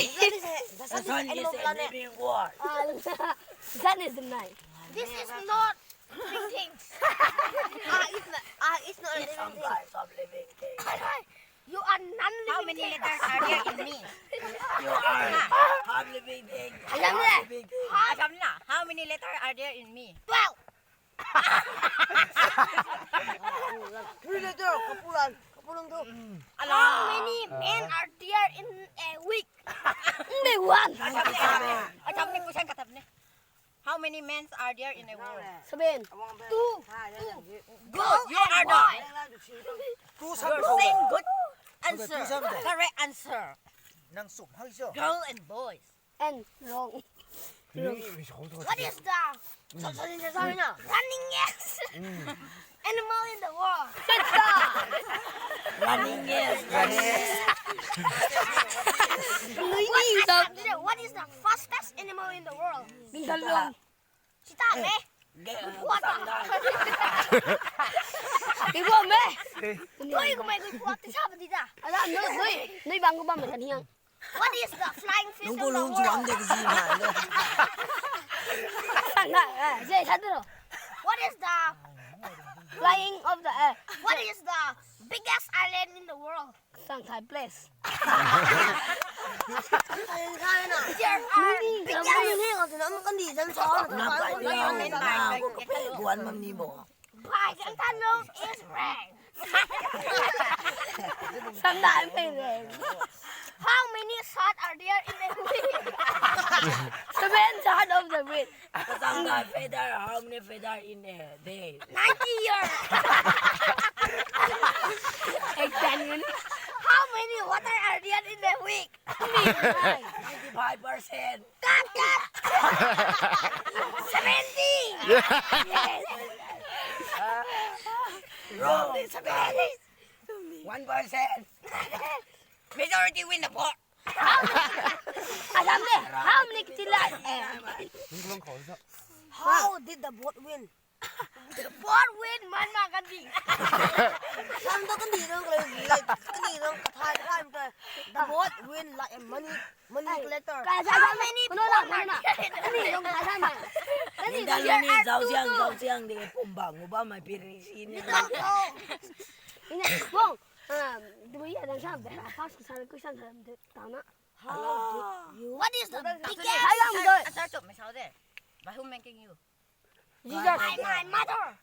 The sun is a living world. Sun is the night. This is not living things. It's not a living Some thing. types of living things. You are non-living. How many things. letters are there in me? You are half living things. Alam mo Half living things. Alam na. How many letters are there in me? 12. How many men are there in a week? Only one. Alam ni Kusan katab ni. How many men are there in a world? 7. 2. Good. You are the. You're You're saying good answer. two something. Correct answer. 낭 쑥, 하기죠? Girl and boys. And wrong. What is the runningest animal in the world? Running is What is the fastest animal in the world? Bintalong. Cheetah, eh? What? Đi vô mẹ. Tôi của mày cứ quạt thì sao mà đi ra? Nơi bằng của ba mày cần hiang. What is the flying fish in the 눈꼴 훔치 world? 안 되지 말래. Sang lại, dễ thật rồi. What is the Flying of the air. What is the biggest island in the world? Sang Thái place. 구한 맘니 뭐. Bài chẳng thanh luôn is red. Sang đại mày rồi. How many shots are there in a week? 7 shot of the week. Sometimes feather, how many feather in a day? 90 years. Extend. How many water are there in a week? 95%. Cut, cut. 70. Yes. Wrong. 1%. Majority win the vote. Adam này, how many kilai? How did the boat win? The boat win man mà cái gì? Làm đâu cái gì đâu cái gì đâu thay thôi. The boat win like a money collector. How many? Nó làm mà. Cái gì không phải mà. Cái gì 인간이 자우지ang 되게 뽐방 오바마 비리시네. Ini bông. Bây giờ làm sao để phát sang cái sang làm được tao nó. What is the biggest? Thái Lan rồi. Answer chụp 16 đấy. Và who making you? Jesus. My mother.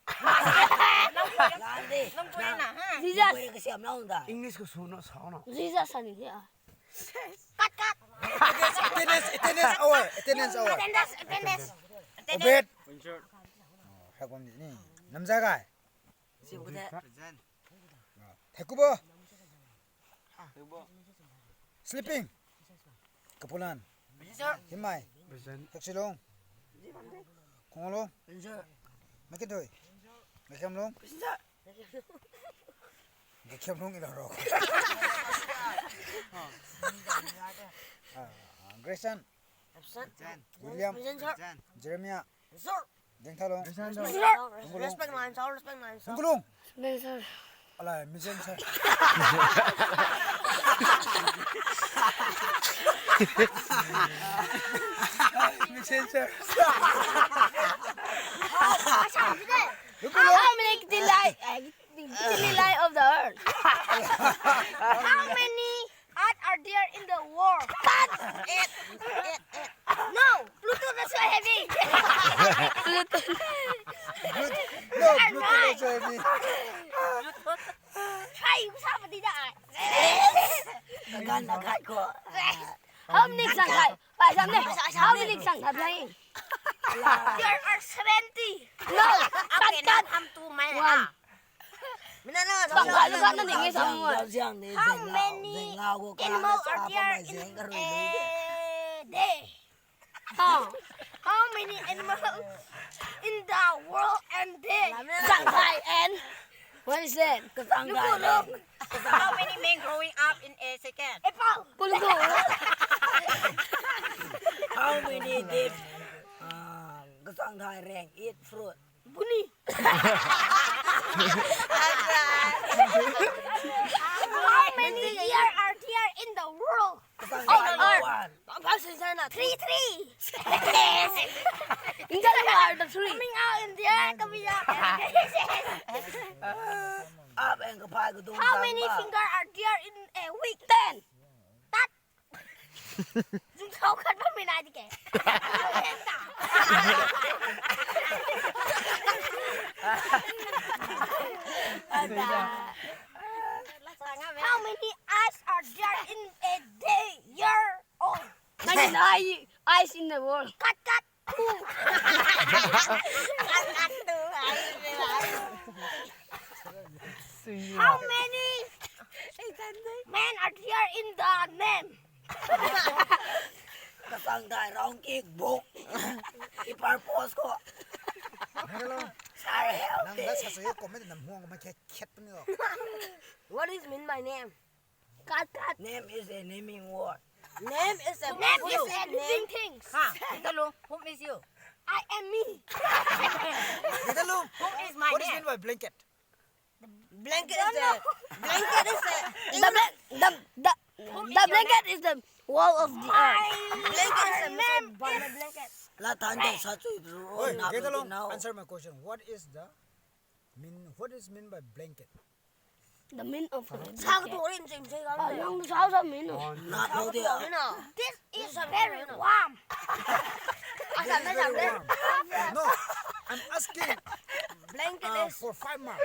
안돼. Nông quên à ha? Jesus. 왜 이렇게 시험 나온다? 잉글리시 수너 사나. Jesus 아니야. Cut, cut. Attendance hour. Attendance. 오벳. 학원이니. 남자가. 지금부터 대꾸버. 슬리핑. 그폴란. 힘마이. 혁실롱. 공홀롱. 맥케도이. 맥캠롱. 맥캠롱이라고. 그레이션. 윌리엄. 제레미야. 댕타롱. Respect mine, so respect mine. 동글롱. 그래서 알아, 미센서. 미센서. how many kilai of the earth? How many art are there in the world? Cut. It. No, Pluto is so heavy. No, Bluetooth heavy. Try sao mà đi đại? 나간 거. How many sang Thái? Phải sao này? How many sang Thái playing? There are 70. No, cut. Come to my One. Sang Thái nó nó định xong rồi. How many animals are there in a day? How many animals in the world and day? Sang Thái and what is it? How many men growing up in a second? Apple. Pulgo. How many days? Cái sang Thái rèn eat fruit. Bunny. How many years are there in the world? Cái sang Thái one. Susanna. 3. In the are the 3. Coming out in the air, coming out. Up and kapag ko How many fingers are there in a week? 10. That. Chúng thấu khăn bắt mình này thì kể. How many eyes are there in a day, year old? 99 eyes in the world. Cut. How many men are there in the name? kasang thai rong kik book. I-purpose ko. Sorry, help Nang me. das sa sayo ko may namhuang ko may ket pa niyo. What is mean by name? Cut. Name is a naming word. Name is a Name is who? living things. Ha, Talong, whom is you? I am me. Idalo. Whom is my What is name? mean by blanket? Blanket is a blanket is a The blanket is the wall of the earth. blanket is a blanket. Latanda sa chui bro. Oy, Na get along. now. Answer my question. What is mean by blanket? The mean of Sao cái tuổi gì chơi đó? Yung sao sa mean of. Not know Tuổi there. nào? This is very warm. No, I'm asking Blanket is for 5 marks.